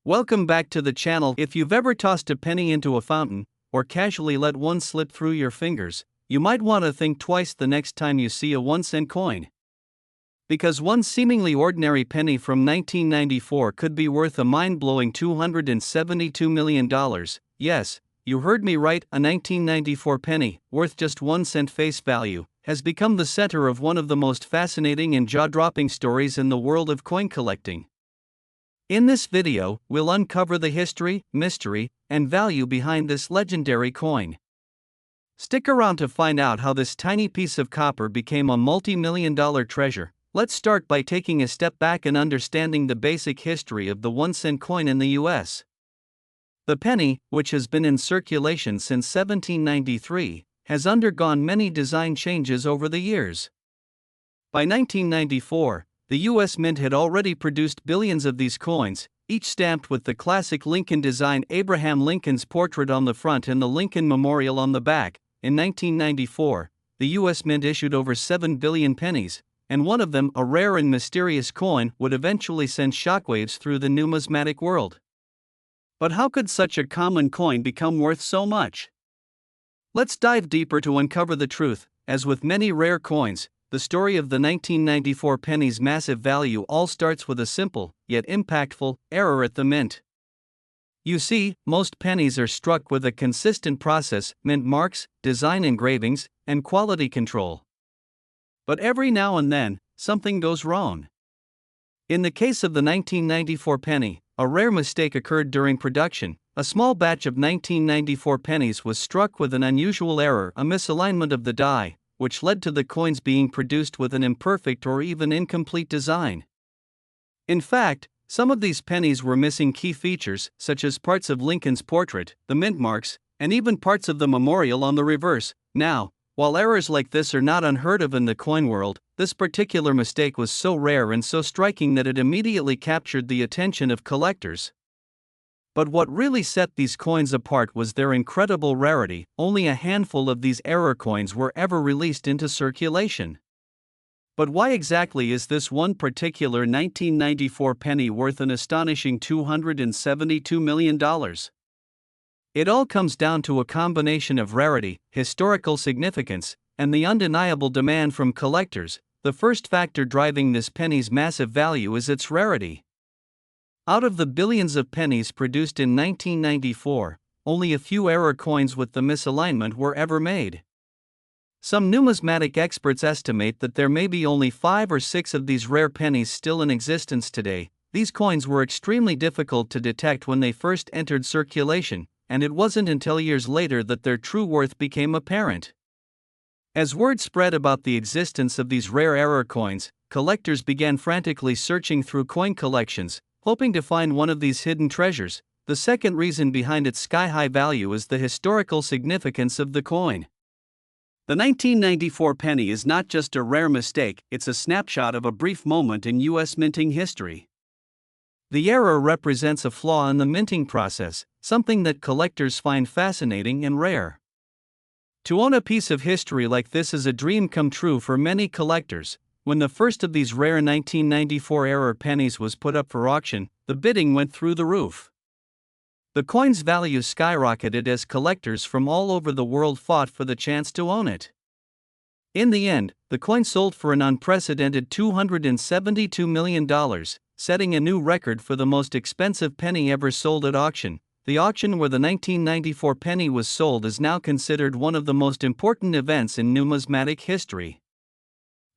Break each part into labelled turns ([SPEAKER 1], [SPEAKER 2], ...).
[SPEAKER 1] Welcome back to the channel. If you've ever tossed a penny into a fountain, or casually let one slip through your fingers, you might want to think twice the next time you see a 1-cent coin. Because one seemingly ordinary penny from 1994 could be worth a mind-blowing $272 million. Yes, you heard me right, a 1994 penny, worth just 1 cent face value, has become the center of one of the most fascinating and jaw-dropping stories in the world of coin collecting. In this video, we'll uncover the history, mystery, and value behind this legendary coin. Stick around to find out how this tiny piece of copper became a multi-million-dollar treasure. Let's start by taking a step back and understanding the basic history of the 1-cent coin in the US. The penny, which has been in circulation since 1793, has undergone many design changes over the years. By 1994, the U.S. Mint had already produced billions of these coins, each stamped with the classic Lincoln design, Abraham Lincoln's portrait on the front and the Lincoln Memorial on the back. In 1994, the U.S. Mint issued over 7 billion pennies, and one of them, a rare and mysterious coin, would eventually send shockwaves through the numismatic world. But how could such a common coin become worth so much? Let's dive deeper to uncover the truth. As with many rare coins, the story of the 1994 penny's massive value all starts with a simple, yet impactful, error at the mint. You see, most pennies are struck with a consistent process: mint marks, design engravings, and quality control. But every now and then, something goes wrong. In the case of the 1994 penny, a rare mistake occurred during production. A small batch of 1994 pennies was struck with an unusual error, a misalignment of the die, which led to the coins being produced with an imperfect or even incomplete design. In fact, some of these pennies were missing key features, such as parts of Lincoln's portrait, the mint marks, and even parts of the memorial on the reverse. Now, while errors like this are not unheard of in the coin world, this particular mistake was so rare and so striking that it immediately captured the attention of collectors. But what really set these coins apart was their incredible rarity. Only a handful of these error coins were ever released into circulation. But why exactly is this one particular 1994 penny worth an astonishing $272 million? It all comes down to a combination of rarity, historical significance, and the undeniable demand from collectors. The first factor driving this penny's massive value is its rarity. Out of the billions of pennies produced in 1994, only a few error coins with the misalignment were ever made. Some numismatic experts estimate that there may be only 5 or 6 of these rare pennies still in existence today. These coins were extremely difficult to detect when they first entered circulation, and it wasn't until years later that their true worth became apparent. As word spread about the existence of these rare error coins, collectors began frantically searching through coin collections, hoping to find one of these hidden treasures. The second reason behind its sky-high value is the historical significance of the coin. The 1994 penny is not just a rare mistake, it's a snapshot of a brief moment in U.S. minting history. The error represents a flaw in the minting process, something that collectors find fascinating and rare. To own a piece of history like this is a dream come true for many collectors. When the first of these rare 1994 error pennies was put up for auction, the bidding went through the roof. The coin's value skyrocketed as collectors from all over the world fought for the chance to own it. In the end, the coin sold for an unprecedented $272 million, setting a new record for the most expensive penny ever sold at auction. The auction where the 1994 penny was sold is now considered one of the most important events in numismatic history.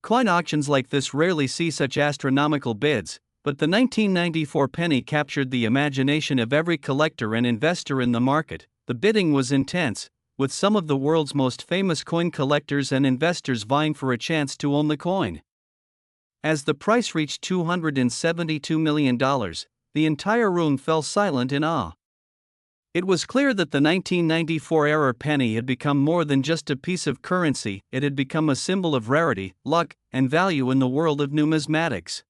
[SPEAKER 1] Coin auctions like this rarely see such astronomical bids, but the 1994 penny captured the imagination of every collector and investor in the market. The bidding was intense, with some of the world's most famous coin collectors and investors vying for a chance to own the coin. As the price reached $272 million, the entire room fell silent in awe. It was clear that the 1994 error penny had become more than just a piece of currency. It had become a symbol of rarity, luck, and value in the world of numismatics.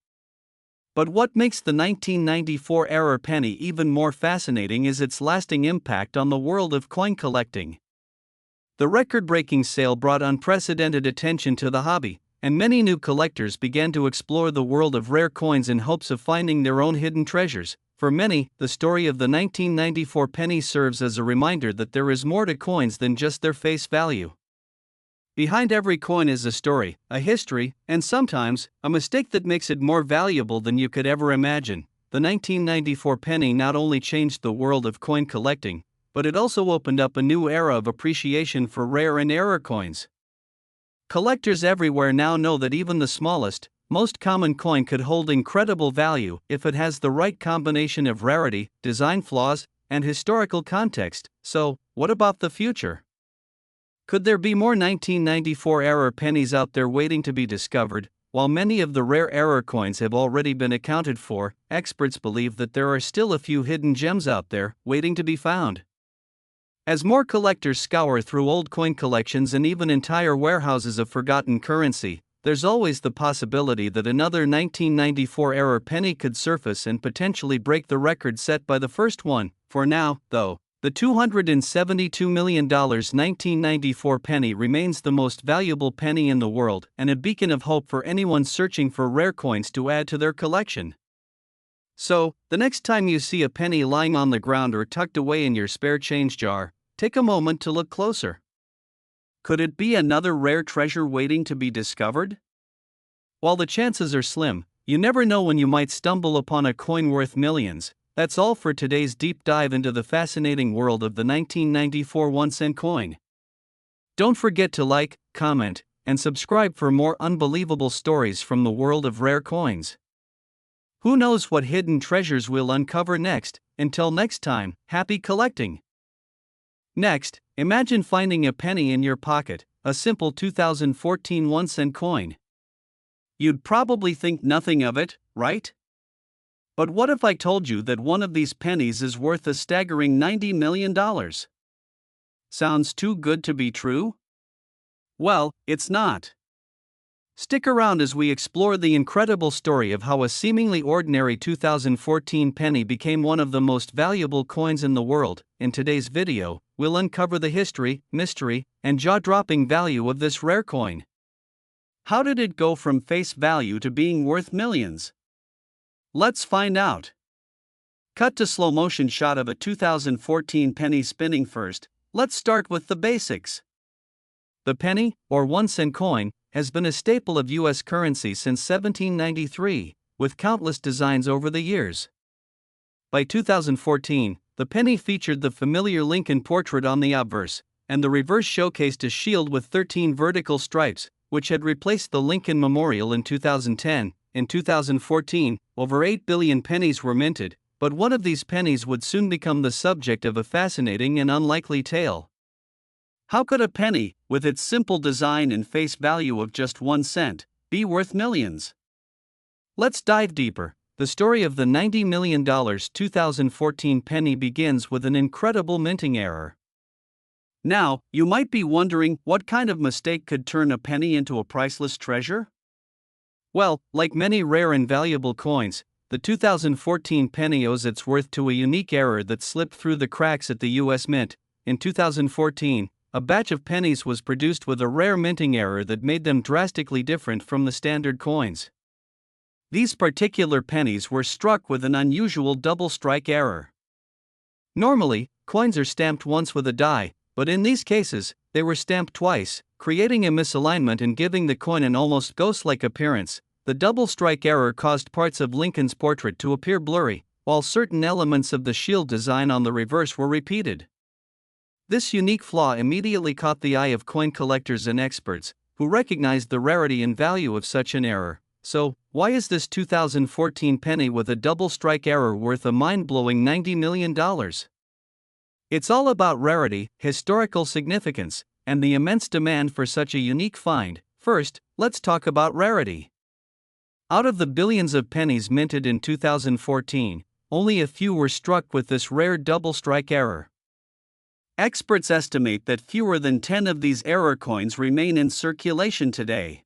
[SPEAKER 1] But what makes the 1994 error penny even more fascinating is its lasting impact on the world of coin collecting. The record-breaking sale brought unprecedented attention to the hobby, and many new collectors began to explore the world of rare coins in hopes of finding their own hidden treasures. For many, the story of the 1994 penny serves as a reminder that there is more to coins than just their face value. Behind every coin is a story, a history, and sometimes, a mistake that makes it more valuable than you could ever imagine. The 1994 penny not only changed the world of coin collecting, but it also opened up a new era of appreciation for rare and error coins. Collectors everywhere now know that even the smallest, most common coin could hold incredible value if it has the right combination of rarity, design flaws, and historical context. So, what about the future? Could there be more 1994 error pennies out there waiting to be discovered? While many of the rare error coins have already been accounted for, experts believe that there are still a few hidden gems out there waiting to be found. As more collectors scour through old coin collections and even entire warehouses of forgotten currency, there's always the possibility that another 1994 error penny could surface and potentially break the record set by the first one. For now, though, the $272 million 1994 penny remains the most valuable penny in the world and a beacon of hope for anyone searching for rare coins to add to their collection. So, the next time you see a penny lying on the ground or tucked away in your spare change jar, take a moment to look closer. Could it be another rare treasure waiting to be discovered? While the chances are slim, you never know when you might stumble upon a coin worth millions. That's all for today's deep dive into the fascinating world of the 1994 1-cent coin. Don't forget to like, comment, and subscribe for more unbelievable stories from the world of rare coins. Who knows what hidden treasures we'll uncover next? Until next time, happy collecting! Next, imagine finding a penny in your pocket, a simple 2014 1-cent coin. You'd probably think nothing of it, right? But what if I told you that one of these pennies is worth a staggering $90 million? Sounds too good to be true? Well, it's not. Stick around as we explore the incredible story of how a seemingly ordinary 2014 penny became one of the most valuable coins in the world. In today's video, we'll uncover the history, mystery, and jaw-dropping value of this rare coin. How did it go from face value to being worth millions? Let's find out. Cut to slow-motion shot of a 2014 penny spinning first. Let's start with the basics. The penny, or 1-cent coin, has been a staple of U.S. currency since 1793, with countless designs over the years. By 2014, the penny featured the familiar Lincoln portrait on the obverse, and the reverse showcased a shield with 13 vertical stripes, which had replaced the Lincoln Memorial in 2010. In 2014, over 8 billion pennies were minted, but one of these pennies would soon become the subject of a fascinating and unlikely tale. How could a penny, with its simple design and face value of just 1 cent, be worth millions? Let's dive deeper. The story of the $90 million 2014 penny begins with an incredible minting error. Now, you might be wondering what kind of mistake could turn a penny into a priceless treasure? Well, like many rare and valuable coins, the 2014 penny owes its worth to a unique error that slipped through the cracks at the U.S. Mint. In 2014, a batch of pennies was produced with a rare minting error that made them drastically different from the standard coins. These particular pennies were struck with an unusual double strike error. Normally, coins are stamped once with a die, but in these cases, they were stamped twice, creating a misalignment and giving the coin an almost ghost-like appearance. The double strike error caused parts of Lincoln's portrait to appear blurry, while certain elements of the shield design on the reverse were repeated. This unique flaw immediately caught the eye of coin collectors and experts, who recognized the rarity and value of such an error. So, why is this 2014 penny with a double strike error worth a mind-blowing $90 million? It's all about rarity, historical significance, and the immense demand for such a unique find. First, let's talk about rarity. Out of the billions of pennies minted in 2014, only a few were struck with this rare double strike error. Experts estimate that fewer than 10 of these error coins remain in circulation today.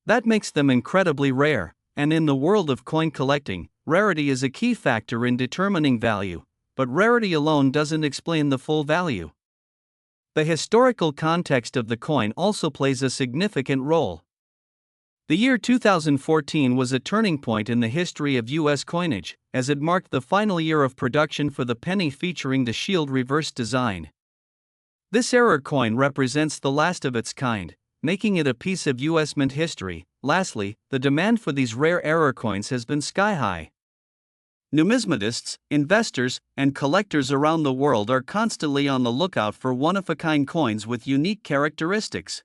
[SPEAKER 1] That makes them incredibly rare, and in the world of coin collecting, rarity is a key factor in determining value, but rarity alone doesn't explain the full value. The historical context of the coin also plays a significant role. The year 2014 was a turning point in the history of U.S. coinage, as it marked the final year of production for the penny featuring the shield reverse design. This error coin represents the last of its kind, making it a piece of U.S. mint history. Lastly, the demand for these rare error coins has been sky-high. Numismatists, investors, and collectors around the world are constantly on the lookout for one-of-a-kind coins with unique characteristics.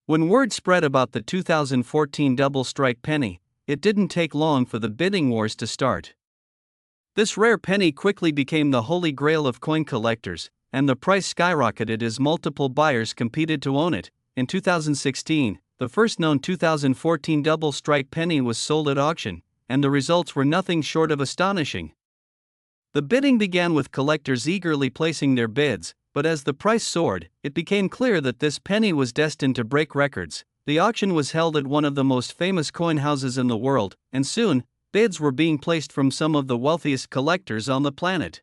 [SPEAKER 1] When word spread about the 2014 double strike penny, it didn't take long for the bidding wars to start. This rare penny quickly became the holy grail of coin collectors, and the price skyrocketed as multiple buyers competed to own it. In 2016, the first known 2014 double strike penny was sold at auction, and the results were nothing short of astonishing. The bidding began with collectors eagerly placing their bids, but as the price soared, it became clear that this penny was destined to break records. The auction was held at one of the most famous coin houses in the world, and soon, bids were being placed from some of the wealthiest collectors on the planet.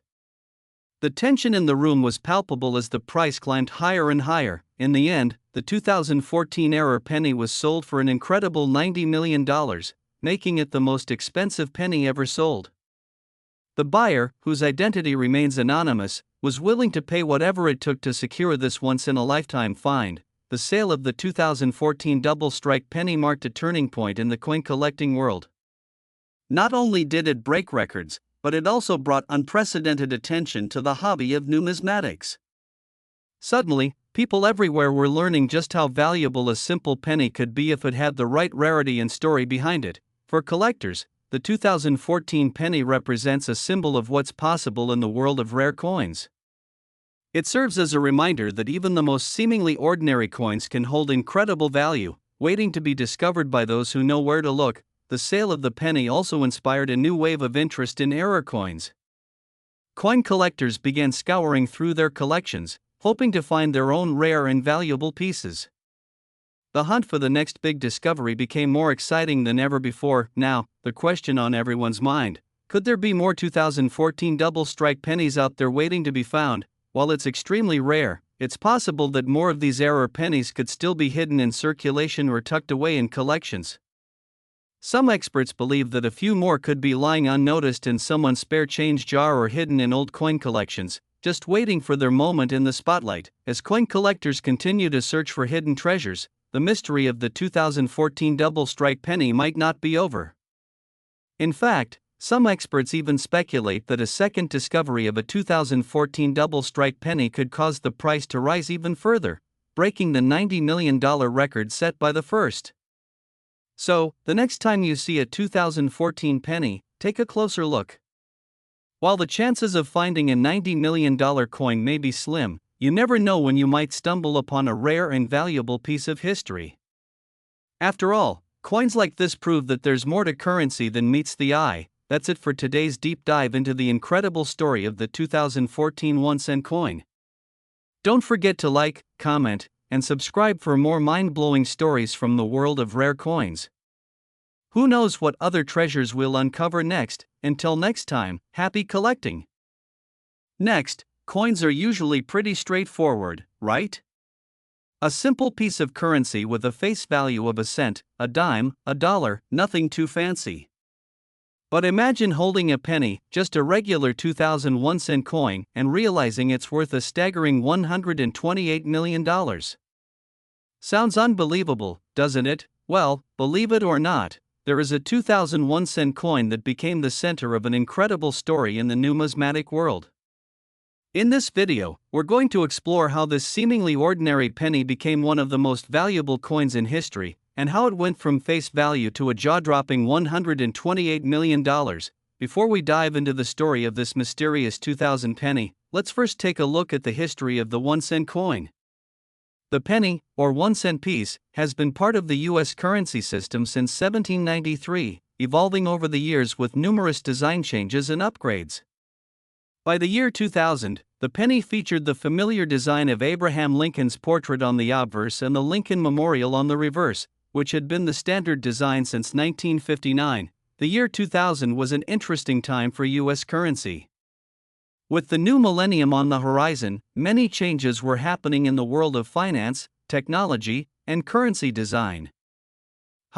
[SPEAKER 1] The tension in the room was palpable as the price climbed higher and higher. In the end, the 2014 error penny was sold for an incredible $90 million, making it the most expensive penny ever sold. The buyer, whose identity remains anonymous, was willing to pay whatever it took to secure this once-in-a-lifetime find. The sale of the 2014 double strike penny marked a turning point in the coin collecting world. Not only did it break records, but it also brought unprecedented attention to the hobby of numismatics. Suddenly, people everywhere were learning just how valuable a simple penny could be if it had the right rarity and story behind it. For collectors, the 2014 penny represents a symbol of what's possible in the world of rare coins. It serves as a reminder that even the most seemingly ordinary coins can hold incredible value, waiting to be discovered by those who know where to look. The sale of the penny also inspired a new wave of interest in error coins. Coin collectors began scouring through their collections, hoping to find their own rare and valuable pieces. The hunt for the next big discovery became more exciting than ever before. Now, the question on everyone's mind: could there be more 2014 double strike pennies out there waiting to be found? While it's extremely rare, it's possible that more of these error pennies could still be hidden in circulation or tucked away in collections. Some experts believe that a few more could be lying unnoticed in someone's spare change jar or hidden in old coin collections, just waiting for their moment in the spotlight. As coin collectors continue to search for hidden treasures, the mystery of the 2014 double strike penny might not be over. In fact, some experts even speculate that a second discovery of a 2014 double strike penny could cause the price to rise even further, breaking the $90 million record set by the first. So, the next time you see a 2014 penny, take a closer look. While the chances of finding a $90 million coin may be slim, you never know when you might stumble upon a rare and valuable piece of history. After all, coins like this prove that there's more to currency than meets the eye. That's it for today's deep dive into the incredible story of the 2014 1-cent coin. Don't forget to like, comment, and subscribe for more mind-blowing stories from the world of rare coins. Who knows what other treasures we'll uncover next? Until next time, happy collecting! Next, coins are usually pretty straightforward, right? A simple piece of currency with a face value of a cent, a dime, a dollar, nothing too fancy. But imagine holding a penny, just a regular 2001-cent coin, and realizing it's worth a staggering $128 million. Sounds unbelievable, doesn't it? Well, believe it or not, there is a 2001-cent coin that became the center of an incredible story in the numismatic world. In this video, we're going to explore how this seemingly ordinary penny became one of the most valuable coins in history, and how it went from face value to a jaw-dropping $128 million. Before we dive into the story of this mysterious 2000 penny, let's first take a look at the history of the 1-cent coin. The penny, or 1-cent piece, has been part of the U.S. currency system since 1793, evolving over the years with numerous design changes and upgrades. By the year 2000, the penny featured the familiar design of Abraham Lincoln's portrait on the obverse and the Lincoln Memorial on the reverse, which had been the standard design since 1959. The year 2000 was an interesting time for U.S. currency. With the new millennium on the horizon, many changes were happening in the world of finance, technology, and currency design.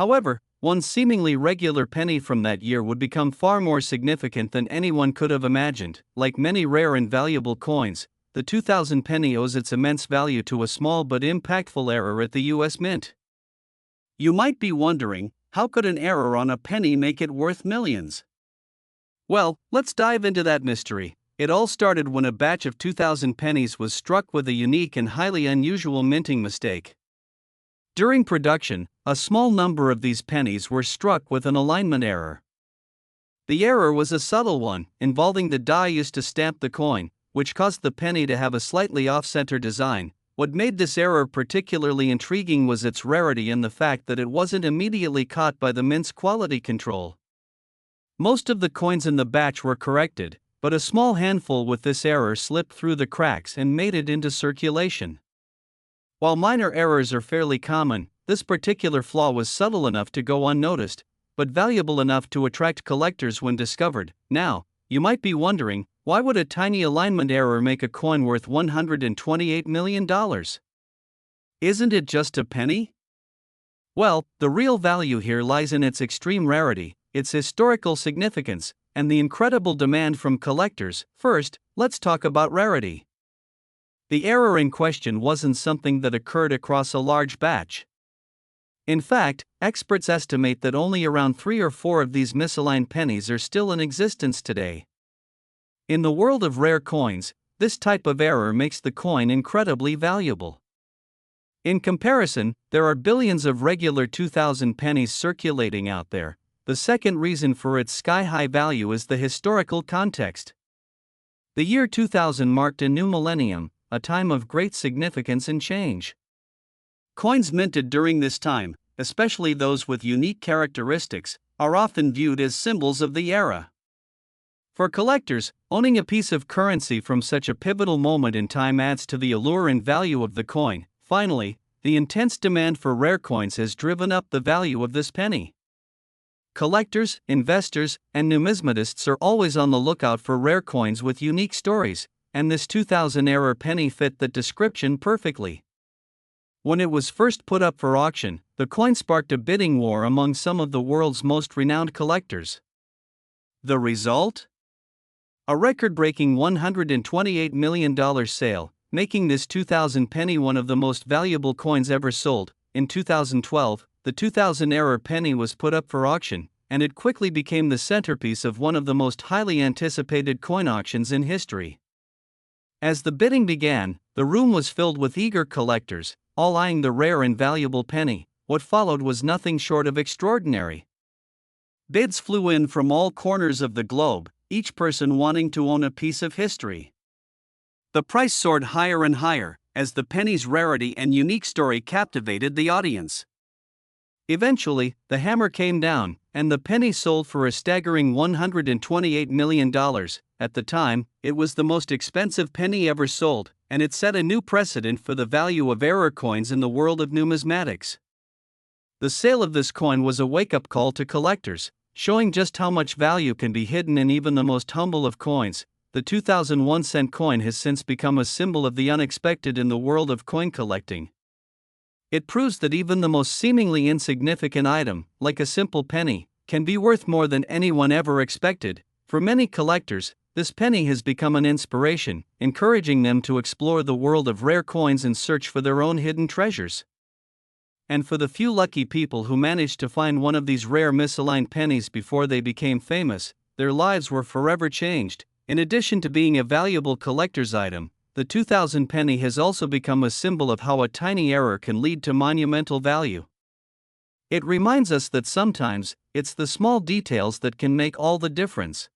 [SPEAKER 1] However, one seemingly regular penny from that year would become far more significant than anyone could have imagined. Like many rare and valuable coins, the 2000 penny owes its immense value to a small but impactful error at the US Mint. You might be wondering, how could an error on a penny make it worth millions? Well, let's dive into that mystery. It all started when a batch of 2000 pennies was struck with a unique and highly unusual minting mistake. During production, a small number of these pennies were struck with an alignment error. The error was a subtle one, involving the die used to stamp the coin, which caused the penny to have a slightly off-center design. What made this error particularly intriguing was its rarity and the fact that it wasn't immediately caught by the mint's quality control. Most of the coins in the batch were corrected, but a small handful with this error slipped through the cracks and made it into circulation. While minor errors are fairly common, this particular flaw was subtle enough to go unnoticed, but valuable enough to attract collectors when discovered. Now, you might be wondering, why would a tiny alignment error make a coin worth $128 million? Isn't it just a penny? Well, the real value here lies in its extreme rarity, its historical significance, and the incredible demand from collectors. First, let's talk about rarity. The error in question wasn't something that occurred across a large batch. In fact, experts estimate that only around 3 or 4 of these misaligned pennies are still in existence today. In the world of rare coins, this type of error makes the coin incredibly valuable. In comparison, there are billions of regular 2000 pennies circulating out there. The second reason for its sky-high value is the historical context. The year 2000 marked a new millennium, a time of great significance and change. Coins minted during this time, especially those with unique characteristics, are often viewed as symbols of the era. For collectors, owning a piece of currency from such a pivotal moment in time adds to the allure and value of the coin. Finally, the intense demand for rare coins has driven up the value of this penny. Collectors, investors, and numismatists are always on the lookout for rare coins with unique stories, and this 2000 era penny fit that description perfectly. When it was first put up for auction, the coin sparked a bidding war among some of the world's most renowned collectors. The result? A record-breaking $128 million sale, making this 2000 penny one of the most valuable coins ever sold. In 2012, the 2000 era penny was put up for auction, and it quickly became the centerpiece of one of the most highly anticipated coin auctions in history. As the bidding began, the room was filled with eager collectors, all eyeing the rare and valuable penny. What followed was nothing short of extraordinary. Bids flew in from all corners of the globe, each person wanting to own a piece of history. The price soared higher and higher, as the penny's rarity and unique story captivated the audience. Eventually, the hammer came down, and the penny sold for a staggering $128 million. At the time, it was the most expensive penny ever sold, and it set a new precedent for the value of error coins in the world of numismatics. The sale of this coin was a wake-up call to collectors, showing just how much value can be hidden in even the most humble of coins. The 2001 cent coin has since become a symbol of the unexpected in the world of coin collecting. It proves that even the most seemingly insignificant item, like a simple penny, can be worth more than anyone ever expected. For many collectors, this penny has become an inspiration, encouraging them to explore the world of rare coins and search for their own hidden treasures. And for the few lucky people who managed to find one of these rare misaligned pennies before they became famous, their lives were forever changed. In addition to being a valuable collector's item, the 2000 penny has also become a symbol of how a tiny error can lead to monumental value. It reminds us that sometimes, it's the small details that can make all the difference.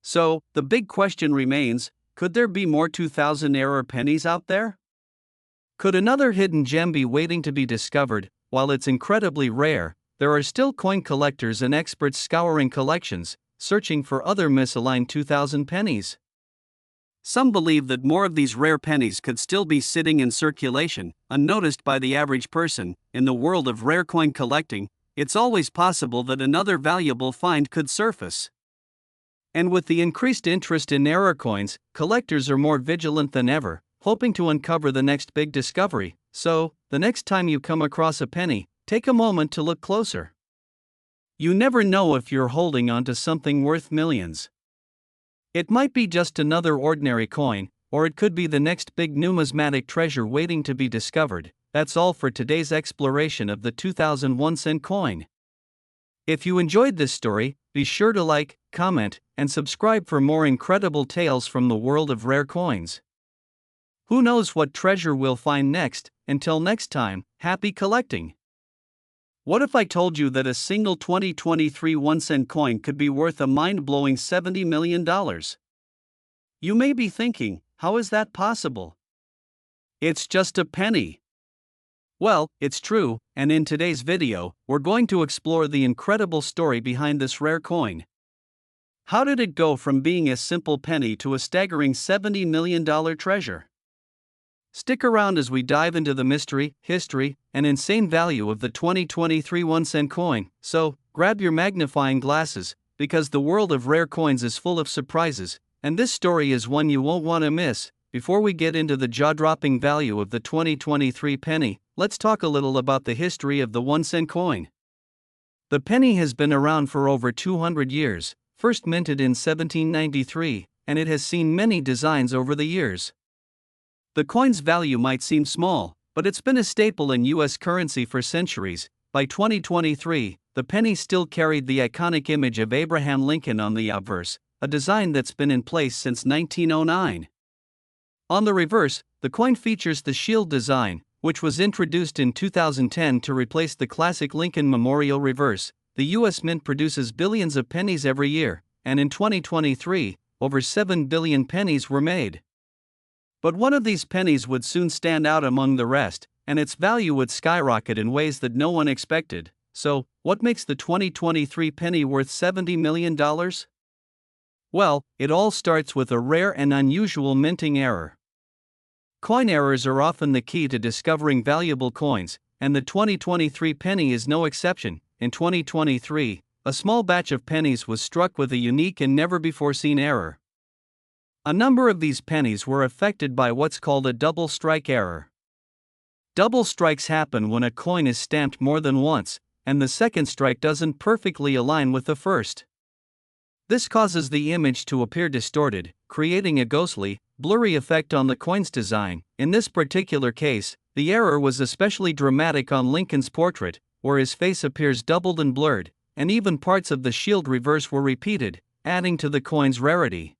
[SPEAKER 1] So, the big question remains, could there be more 2000 error pennies out there? Could another hidden gem be waiting to be discovered? While it's incredibly rare, there are still coin collectors and experts scouring collections, searching for other misaligned 2000 pennies. Some believe that more of these rare pennies could still be sitting in circulation, unnoticed by the average person. In the world of rare coin collecting, it's always possible that another valuable find could surface. And with the increased interest in error coins, collectors are more vigilant than ever, hoping to uncover the next big discovery. So, the next time you come across a penny, take a moment to look closer. You never know if you're holding onto something worth millions. It might be just another ordinary coin, or it could be the next big numismatic treasure waiting to be discovered. That's all for today's exploration of the 2001 cent coin. If you enjoyed this story, be sure to like, comment, and subscribe for more incredible tales from the world of rare coins. Who knows what treasure we'll find next? Until next time, happy collecting! What if I told you that a single 2023 1-cent coin could be worth a mind-blowing $70 million? You may be thinking, how is that possible? It's just a penny. Well, it's true, and in today's video, we're going to explore the incredible story behind this rare coin. How did it go from being a simple penny to a staggering $70 million treasure? Stick around as we dive into the mystery, history, and insane value of the 2023 1-cent coin. So, grab your magnifying glasses, because the world of rare coins is full of surprises, and this story is one you won't want to miss. Before we get into the jaw-dropping value of the 2023 penny, let's talk a little about the history of the 1-cent coin. The penny has been around for over 200 years, first minted in 1793, and it has seen many designs over the years. The coin's value might seem small, but it's been a staple in U.S. currency for centuries. By 2023, the penny still carried the iconic image of Abraham Lincoln on the obverse, a design that's been in place since 1909. On the reverse, the coin features the shield design, which was introduced in 2010 to replace the classic Lincoln Memorial reverse. The U.S. Mint produces billions of pennies every year, and in 2023, over 7 billion pennies were made. But one of these pennies would soon stand out among the rest, and its value would skyrocket in ways that no one expected. So, what makes the 2023 penny worth $70 million? Well, it all starts with a rare and unusual minting error. Coin errors are often the key to discovering valuable coins, and the 2023 penny is no exception. In 2023, a small batch of pennies was struck with a unique and never-before-seen error. A number of these pennies were affected by what's called a double strike error. Double strikes happen when a coin is stamped more than once, and the second strike doesn't perfectly align with the first. This causes the image to appear distorted, creating a ghostly, blurry effect on the coin's design. In this particular case, the error was especially dramatic on Lincoln's portrait, where his face appears doubled and blurred, and even parts of the shield reverse were repeated, adding to the coin's rarity.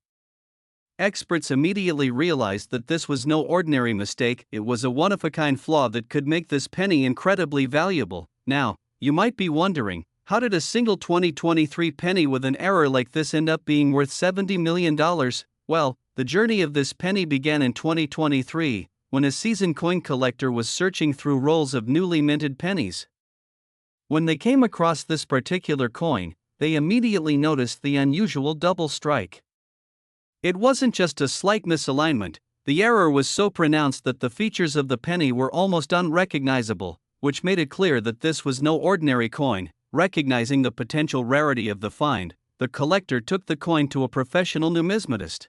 [SPEAKER 1] Experts immediately realized that this was no ordinary mistake, it was a one-of-a-kind flaw that could make this penny incredibly valuable. Now, you might be wondering, how did a single 2023 penny with an error like this end up being worth $70 million? Well, the journey of this penny began in 2023, when a seasoned coin collector was searching through rolls of newly minted pennies. When they came across this particular coin, they immediately noticed the unusual double strike. It wasn't just a slight misalignment, the error was so pronounced that the features of the penny were almost unrecognizable, which made it clear that this was no ordinary coin. Recognizing the potential rarity of the find, the collector took the coin to a professional numismatist.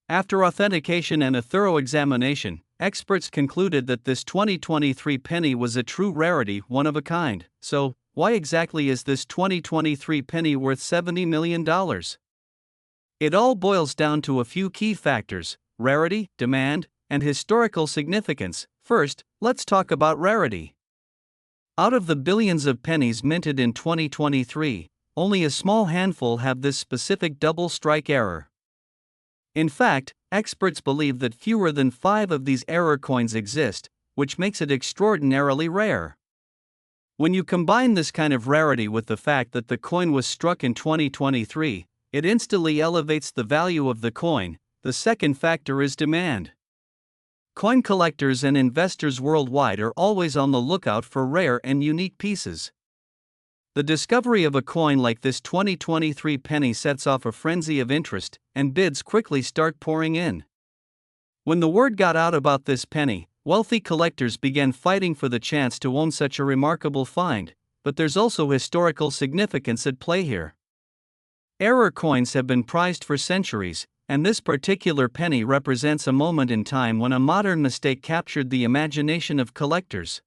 [SPEAKER 1] After authentication and a thorough examination, experts concluded that this 2023 penny was a true rarity, one of a kind. So, why exactly is this 2023 penny worth $70 million? It all boils down to a few key factors: rarity, demand, and historical significance. First, let's talk about rarity. Out of the billions of pennies minted in 2023, only a small handful have this specific double strike error. In fact, experts believe that fewer than 5 of these error coins exist, which makes it extraordinarily rare. When you combine this kind of rarity with the fact that the coin was struck in 2023, it instantly elevates the value of the coin. The second factor is demand. Coin collectors and investors worldwide are always on the lookout for rare and unique pieces. The discovery of a coin like this 2023 penny sets off a frenzy of interest, and bids quickly start pouring in. When the word got out about this penny, wealthy collectors began fighting for the chance to own such a remarkable find, but there's also historical significance at play here. Error coins have been prized for centuries, and this particular penny represents a moment in time when a modern mistake captured the imagination of collectors.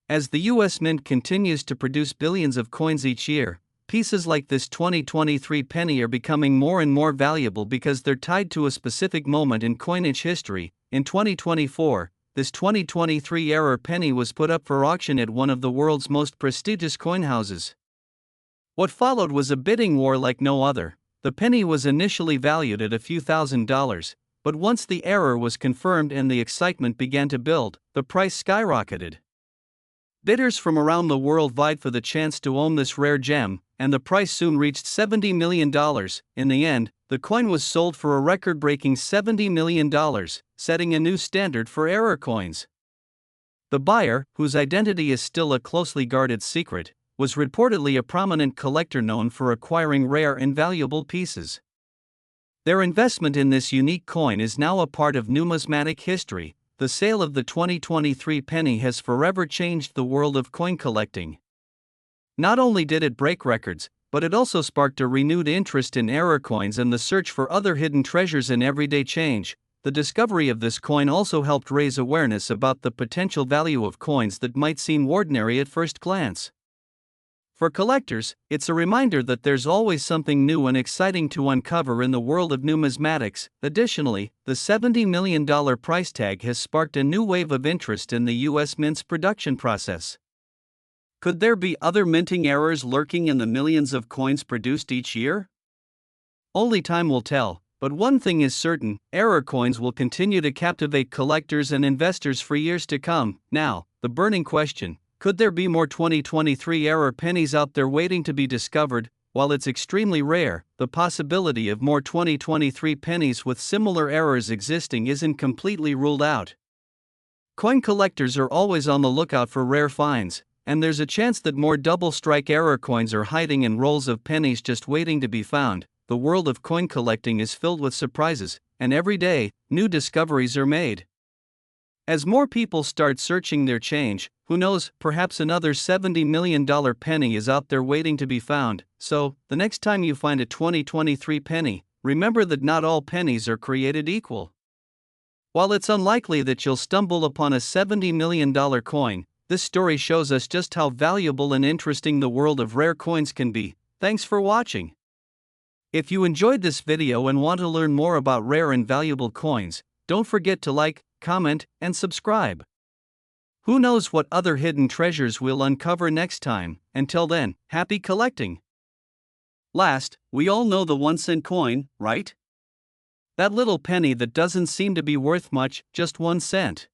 [SPEAKER 1] As the US Mint continues to produce billions of coins each year, pieces like this 2023 penny are becoming more and more valuable because they're tied to a specific moment in coinage history. In 2024, this 2023 era penny was put up for auction at one of the world's most prestigious coin houses. What followed was a bidding war like no other. The penny was initially valued at a few $1,000s, but once the error was confirmed and the excitement began to build, the price skyrocketed. Bidders from around the world vied for the chance to own this rare gem, and the price soon reached $70 million. In the end, the coin was sold for a record-breaking $70 million, setting a new standard for error coins. The buyer, whose identity is still a closely guarded secret, was reportedly a prominent collector known for acquiring rare and valuable pieces. Their investment in this unique coin is now a part of numismatic history. The sale of the 2023 penny has forever changed the world of coin collecting. Not only did it break records, but it also sparked a renewed interest in error coins and the search for other hidden treasures in everyday change. The discovery of this coin also helped raise awareness about the potential value of coins that might seem ordinary at first glance. For collectors, it's a reminder that there's always something new and exciting to uncover in the world of numismatics. Additionally, the $70 million price tag has sparked a new wave of interest in the US Mint's production process. Could there be other minting errors lurking in the millions of coins produced each year? Only time will tell, but one thing is certain: error coins will continue to captivate collectors and investors for years to come. Now, the burning question: could there be more 2023 error pennies out there waiting to be discovered? While it's extremely rare, the possibility of more 2023 pennies with similar errors existing isn't completely ruled out. Coin collectors are always on the lookout for rare finds, and there's a chance that more double-strike error coins are hiding in rolls of pennies just waiting to be found. The world of coin collecting is filled with surprises, and every day, new discoveries are made. As more people start searching their change, who knows, perhaps another $70 million penny is out there waiting to be found. So, the next time you find a 2023 penny, remember that not all pennies are created equal. While it's unlikely that you'll stumble upon a $70 million coin, this story shows us just how valuable and interesting the world of rare coins can be. Thanks for watching. If you enjoyed this video and want to learn more about rare and valuable coins, don't forget to like, comment, and subscribe. Who knows what other hidden treasures we'll uncover next time? Until then, happy collecting! Last, we all know the 1-cent coin, right? That little penny that doesn't seem to be worth much, just 1 cent.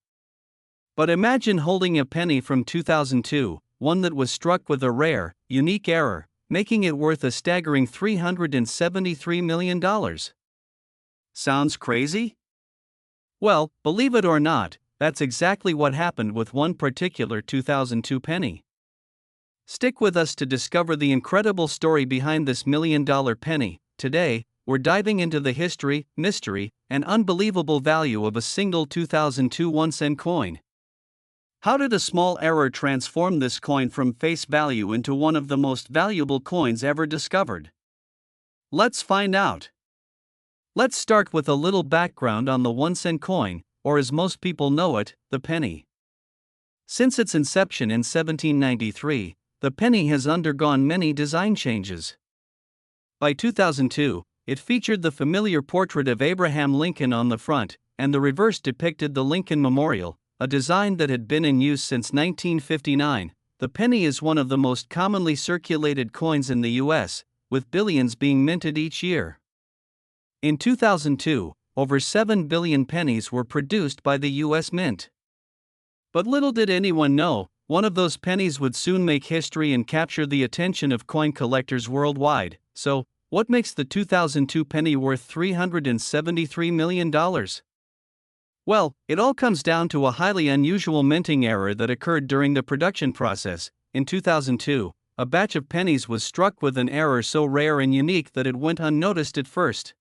[SPEAKER 1] But imagine holding a penny from 2002, one that was struck with a rare, unique error, making it worth a staggering $373 million. Sounds crazy? Well, believe it or not, that's exactly what happened with one particular 2002 penny. Stick with us to discover the incredible story behind this $1 million penny. Today, we're diving into the history, mystery, and unbelievable value of a single 2002 1-cent coin. How did a small error transform this coin from face value into one of the most valuable coins ever discovered? Let's find out. Let's start with a little background on the 1-cent coin, or as most people know it, the penny. Since its inception in 1793, the penny has undergone many design changes. By 2002, it featured the familiar portrait of Abraham Lincoln on the front, and the reverse depicted the Lincoln Memorial, a design that had been in use since 1959. The penny is one of the most commonly circulated coins in the US, with billions being minted each year. In 2002, over 7 billion pennies were produced by the US Mint. But little did anyone know, one of those pennies would soon make history and capture the attention of coin collectors worldwide. So, what makes the 2002 penny worth $373 million? Well, it all comes down to a highly unusual minting error that occurred during the production process. In 2002, a batch of pennies was struck with an error so rare and unique that it went unnoticed at first.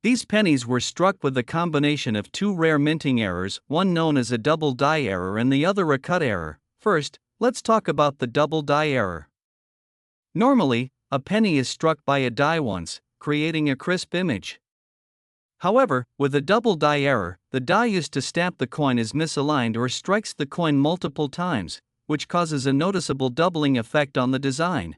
[SPEAKER 1] These pennies were struck with a combination of two rare minting errors, one known as a double die error and the other a cut error. First, let's talk about the double die error. Normally, a penny is struck by a die once, creating a crisp image. However, with a double die error, the die used to stamp the coin is misaligned or strikes the coin multiple times. which causes a noticeable doubling effect on the design.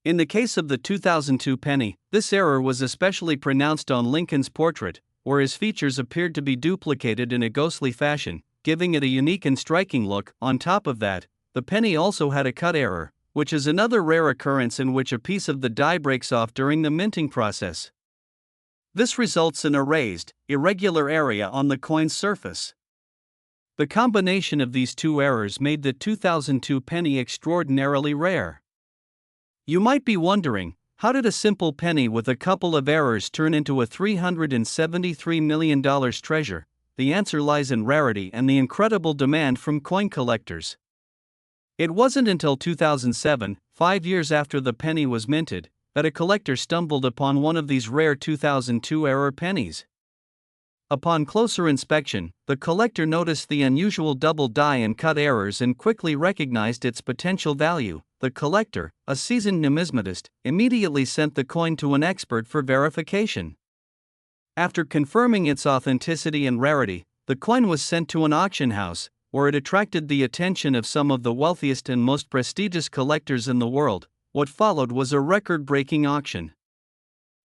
[SPEAKER 1] In the case of the 2002 penny, this error was especially pronounced on Lincoln's portrait, where his features appeared to be duplicated in a ghostly fashion, giving it a unique and striking look. On top of that, the penny also had a cut error, which is another rare occurrence in which a piece of the die breaks off during the minting process. This results in a raised, irregular area on the coin's surface. The combination of these two errors made the 2002 penny extraordinarily rare. You might be wondering, how did a simple penny with a couple of errors turn into a $373 million treasure? The answer lies in rarity and the incredible demand from coin collectors. It wasn't until 2007, 5 years after the penny was minted, that a collector stumbled upon one of these rare 2002 error pennies. Upon closer inspection, the collector noticed the unusual double die and cut errors and quickly recognized its potential value. The collector, a seasoned numismatist, immediately sent the coin to an expert for verification. After confirming its authenticity and rarity, the coin was sent to an auction house, where it attracted the attention of some of the wealthiest and most prestigious collectors in the world. What followed was a record-breaking auction.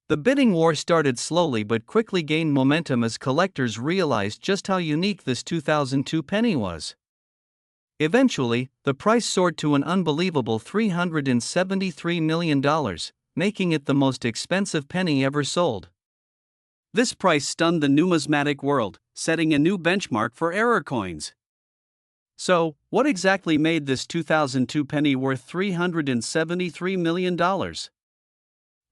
[SPEAKER 1] The bidding war started slowly but quickly gained momentum as collectors realized just how unique this 2002 penny was. Eventually, the price soared to an unbelievable $373 million, making it the most expensive penny ever sold. This price stunned the numismatic world, setting a new benchmark for error coins. So, what exactly made this 2002 penny worth $373 million?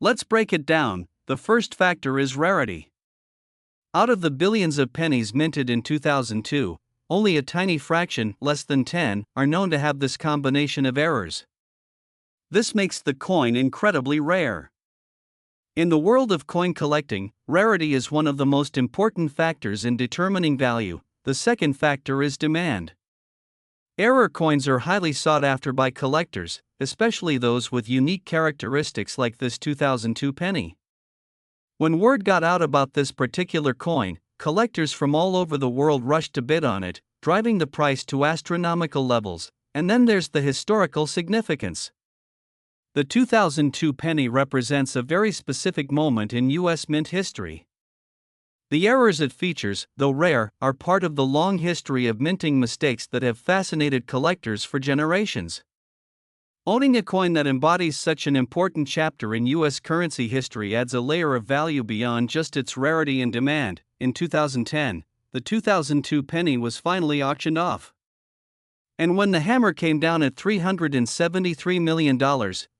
[SPEAKER 1] Let's break it down. The first factor is rarity. Out of the billions of pennies minted in 2002, only a tiny fraction, less than 10, are known to have this combination of errors. This makes the coin incredibly rare. In the world of coin collecting, rarity is one of the most important factors in determining value. The second factor is demand. Error coins are highly sought after by collectors, especially those with unique characteristics like this 2002 penny. When word got out about this particular coin, collectors from all over the world rushed to bid on it, driving the price to astronomical levels. And then there's the historical significance. The 2002 penny represents a very specific moment in U.S. mint history. The errors it features, though rare, are part of the long history of minting mistakes that have fascinated collectors for generations. Owning a coin that embodies such an important chapter in U.S. currency history adds a layer of value beyond just its rarity and demand. In 2010, the 2002 penny was finally auctioned off. And when the hammer came down at $373 million,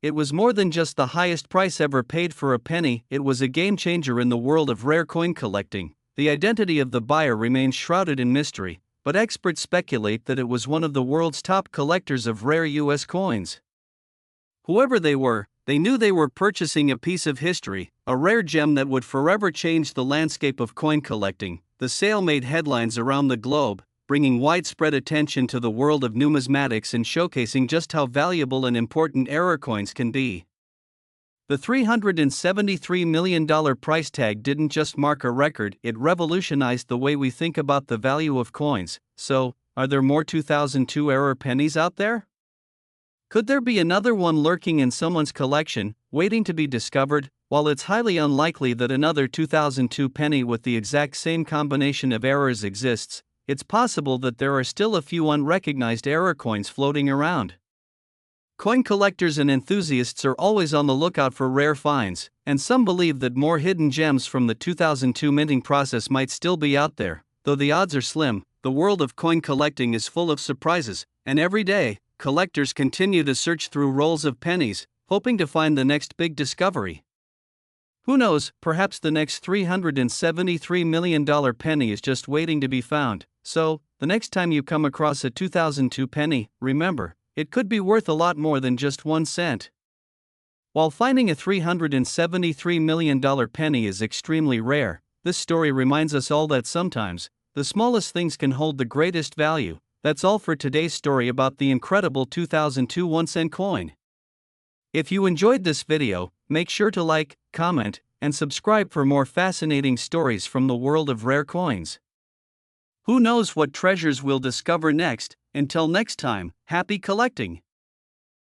[SPEAKER 1] it was more than just the highest price ever paid for a penny, it was a game changer in the world of rare coin collecting. The identity of the buyer remains shrouded in mystery, but experts speculate that it was one of the world's top collectors of rare U.S. coins. Whoever they were, they knew they were purchasing a piece of history, a rare gem that would forever change the landscape of coin collecting. The sale made headlines around the globe, bringing widespread attention to the world of numismatics and showcasing just how valuable and important error coins can be. The $373 million price tag didn't just mark a record, it revolutionized the way we think about the value of coins. So, are there more 2002 error pennies out there? Could there be another one lurking in someone's collection, waiting to be discovered? While it's highly unlikely that another 2002 penny with the exact same combination of errors exists, it's possible that there are still a few unrecognized error coins floating around. Coin collectors and enthusiasts are always on the lookout for rare finds, and some believe that more hidden gems from the 2002 minting process might still be out there. Though the odds are slim, the world of coin collecting is full of surprises, and every day, collectors continue to search through rolls of pennies, hoping to find the next big discovery. Who knows, perhaps the next $373 million penny is just waiting to be found. So, the next time you come across a 2002 penny, remember, it could be worth a lot more than just 1 cent. While finding a $373 million penny is extremely rare, this story reminds us all that sometimes, the smallest things can hold the greatest value. That's all for today's story about the incredible 2002 1-cent coin. If you enjoyed this video, make sure to like, comment, and subscribe for more fascinating stories from the world of rare coins. Who knows what treasures we'll discover next? Until next time, happy collecting!